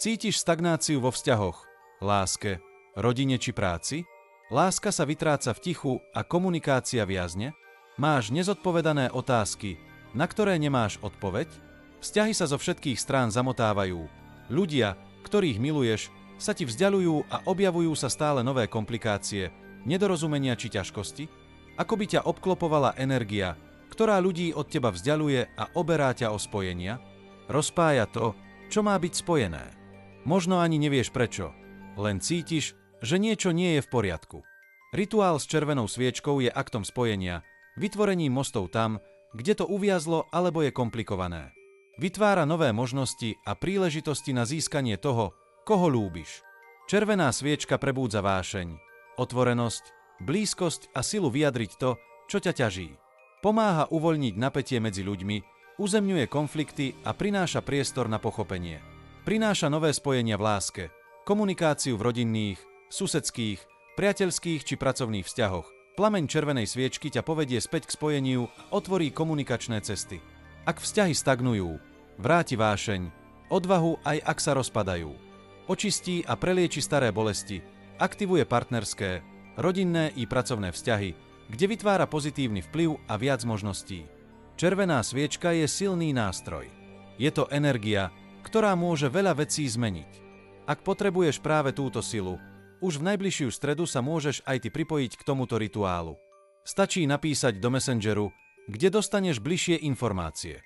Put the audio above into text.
Cítiš stagnáciu vo vzťahoch, láske, rodine či práci? Láska sa vytráca v tichu a komunikácia viazne? Máš nezodpovedané otázky, na ktoré nemáš odpoveď? Vzťahy sa zo všetkých strán zamotávajú. Ľudia, ktorých miluješ, sa ti vzdialujú a objavujú sa stále nové komplikácie, nedorozumenia či ťažkosti? Ako by ťa obklopovala energia, ktorá ľudí od teba vzdialuje a oberá ťa o spojenia? Rozpája to, čo má byť spojené. Možno ani nevieš prečo, len cítiš, že niečo nie je v poriadku. Rituál s červenou sviečkou je aktom spojenia, vytvorením mostov tam, kde to uviazlo alebo je komplikované. Vytvára nové možnosti a príležitosti na získanie toho, koho ľúbiš. Červená sviečka prebúdza vášeň, otvorenosť, blízkosť a silu vyjadriť to, čo ťa ťaží. Pomáha uvoľniť napätie medzi ľuďmi, uzemňuje konflikty a prináša priestor na pochopenie. Prináša nové spojenia v láske, komunikáciu v rodinných, susedských, priateľských či pracovných vzťahoch. Plameň červenej sviečky ťa povedie späť k spojeniu a otvorí komunikačné cesty. Ak vzťahy stagnujú, vráti vášeň, odvahu aj ak sa rozpadajú. Očistí a prelieči staré bolesti, aktivuje partnerské, rodinné i pracovné vzťahy, kde vytvára pozitívny vplyv a viac možností. Červená sviečka je silný nástroj. Je to energia, ktorá môže veľa vecí zmeniť. Ak potrebuješ práve túto silu, už v najbližšiu stredu sa môžeš aj ty pripojiť k tomuto rituálu. Stačí napísať do Messengeru, kde dostaneš bližšie informácie.